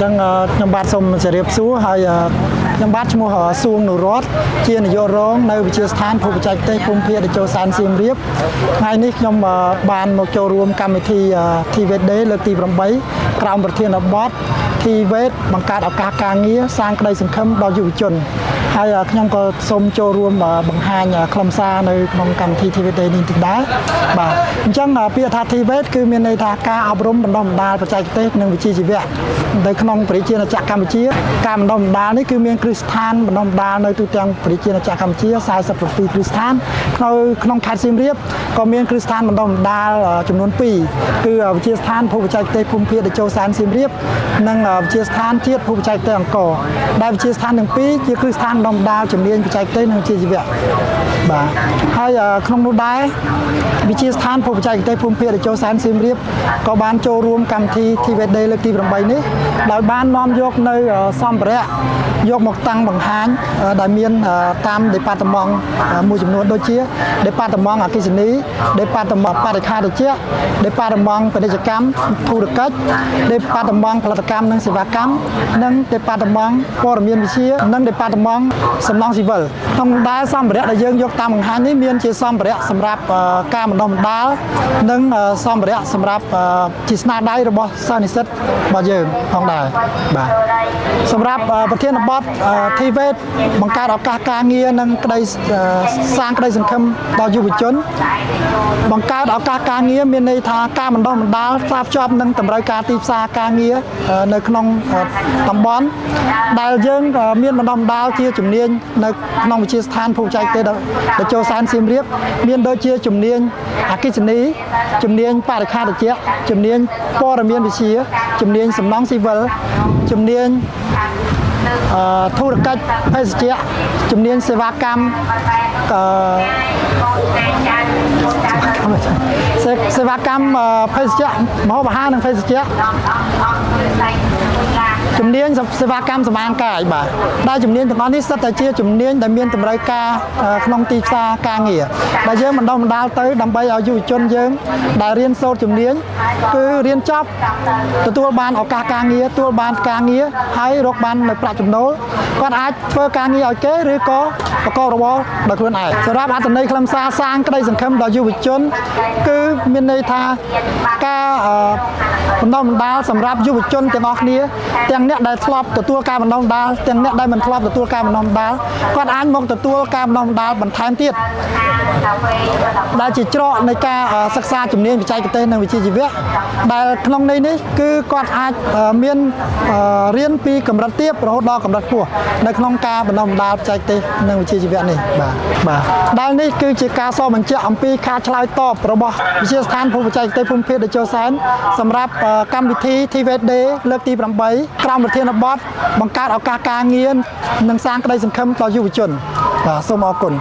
ចឹងខ្ញុំបាទសូមជម្រាបសួរហើយខ្ញុំបាទឈ្មោះសួងនុរតជានាយករងនៅវិទ្យាស្ថានភូមិបច្ចេកទេសភូមិភាគតេជោសែនសៀមរាបថ្ងៃនេះខ្ញុំបានមកចូលរួមកម្មវិធី TVET Day លើកទី8ក្រោមប្រធានបទ TVET បង្កើតឱកាសការងារសាងក្តីសង្ឃឹមដល់យុវជនហើយខ្ញុំក៏សូមចូលរួមបង្ហាញខ្លឹមសារនៅក្នុងកម្មវិធី TVET Day នេះទៀតដែរបាទអញ្ចឹងពាក្យថា TVET គឺមានន័យថាការអប់រំបណ្ដុះបណ្ដាលបច្ចេកទេសនិងវិជ្ជាជីវៈនៅក្នុងប្រជាជាតិកម្ពុជាការបណ្ដុះបណ្ដាលនេះគឺមានគ្រឹះស្ថានបណ្ដុះបណ្ដាលនៅទូទាំងប្រជាជាតិកម្ពុជា47គ្រឹះស្ថានក្នុងខេត្តសៀមរាបក៏មានគ្រឹះស្ថានបណ្ដុះបណ្ដាលចំនួន2គឺវិទ្យាស្ថានភូមិបច្ចេកទេសភូមិភាគតេជោសែនសៀមរាបនិងវិទ្យាស្ថានជាតិភូមិបច្ចេកទេសអង្គរដែលវិទ្យាស្ថានទាំងពីរជាគ្រឹះស្ថានបណ្ដុះបណ្ដាលជំនាញបច្ចេកទេសនិងវិជ្ជាជីវៈបាទហើយក្នុងនោះដែរវិទ្យាស្ថានភូមិបច្ចេកទេសភូមិភាគតេជោសែនសៀមរាបក៏បានចូលរួមកម្មវិធី TVET Day លើកទី8នេះដោយបាននាំយកនៅសម្ភារៈយកមកតាំងបង្ហាញដែលមានតាម Department មួយចំនួនដូចជា Department អគ្គិសនី Department បរិក្ខារត្រជាក់ Department ពាណិជ្ជកម្មធុរកិច្ច Department ផលិតកម្មនិងសេវាកម្មនិង Department ព័ត៌មានវិទ្យានិង Department សំណង់ស៊ីវិលក្នុងដែរសម្ភារៈដែលយើងយកតាមបង្ហាញនេះមានជាសម្ភារៈសម្រាប់ការបណ្ដុះបណ្ដាលនិងសម្ភារៈសម្រាប់ជាស្នាដៃរបស់សិស្សនិស្សិតរបស់យើងផងដែរបាទសម្រាប់ប្រធានបទ TVET បង្កើតឱកាសការងារនិងសាងក្តីសង្ឃឹមដល់យុវជនបង្កើតឱកាសការងារមានន័យថាការបណ្ដុះបណ្ដាលផ្សារភ្ជាប់នឹងតម្រូវការទីផ្សារការងារនៅក្នុងតំបន់ដែលយើងមានបណ្ដុះបណ្ដាលជាជំនាញនៅក្នុងវិទ្យាស្ថានភូមិបច្ចេកទេសតេជោសែនសៀមរាបមានដូចជាជំនាញអគ្គិសនីជំនាញបរិក្ខារត្រជាក់ជំនាញព័ត៌មានវិទ្យាជំនាញសំណង់ស៊ីវិលជំនាញធុរកិច្ចភេសជ្ជៈជំនាញសេវាកម្មសេវាកម្មភេសជ្ជៈម្ហូបអាហារនិងភេសជ្ជៈជំនាញសេវាកម្មសម្អាងកាយបាទដែលជំនាញទាំងអស់នេះសិតតែជាជំនាញដែលមានតម្រូវការក្នុងទីផ្សារការងារដែលយើងបណ្ដុះបណ្ដាលទៅដើម្បីឲ្យយុវជនយើងដែលរៀនសូត្រជំនាញគឺរៀនចប់ទទួលបានឱកាសការងារទទួលបានការងារហើយរកបាននៅប្រាក់ចំណូលគាត់អាចធ្វើការងារឲ្យគេឬក៏ប្រកបរបរដោយខ្លួនឯងសម្រាប់អត្ថន័យខ្លឹមសារសាងក្តីសង្ឃឹមដល់យុវជនគឺមានន័យថាការបណ្ដុះបណ្ដាលសម្រាប់យុវជនទាំងអស់គ្នាទាំងអ្នកដែលធ្លាប់ទទួលការបណ្ដុះបណ្ដាលទាំងអ្នកដែលមិនធ្លាប់ទទួលការបណ្ដុះបណ្ដាលគាត់អាចមកទទួលការបណ្ដុះបណ្ដាលបន្ថែមទៀតដែលជាច្រកនៃការសិក្សាជំនាញបច្ចេកទេសនិងវិជ្ជាជីវៈដែលក្នុងន័យនេះគឺគាត់អាចមានរៀនពីកម្រិតទាបរហូតដល់កម្រិតខ្ពស់នៅក្នុងការបណ្ដុះបណ្ដាលបច្ចេកទេសនិងវិជ្ជាជីវៈនេះបាទដែលនេះគឺជាការសរបញ្ជាក់អំពីការឆ្លើយតបរបស់វិទ្យាស្ថានភូមិបច្ចេកទេសភូមិភាគតេជោសែនសម្រាប់កម្មវិធី TVET Day លើកទី8ក្រោមប្រធានបទបង្កើតឱកាសការងារនិងសាងក្តីសង្ឃឹមដល់យុវជនបាទសូមអរគុណ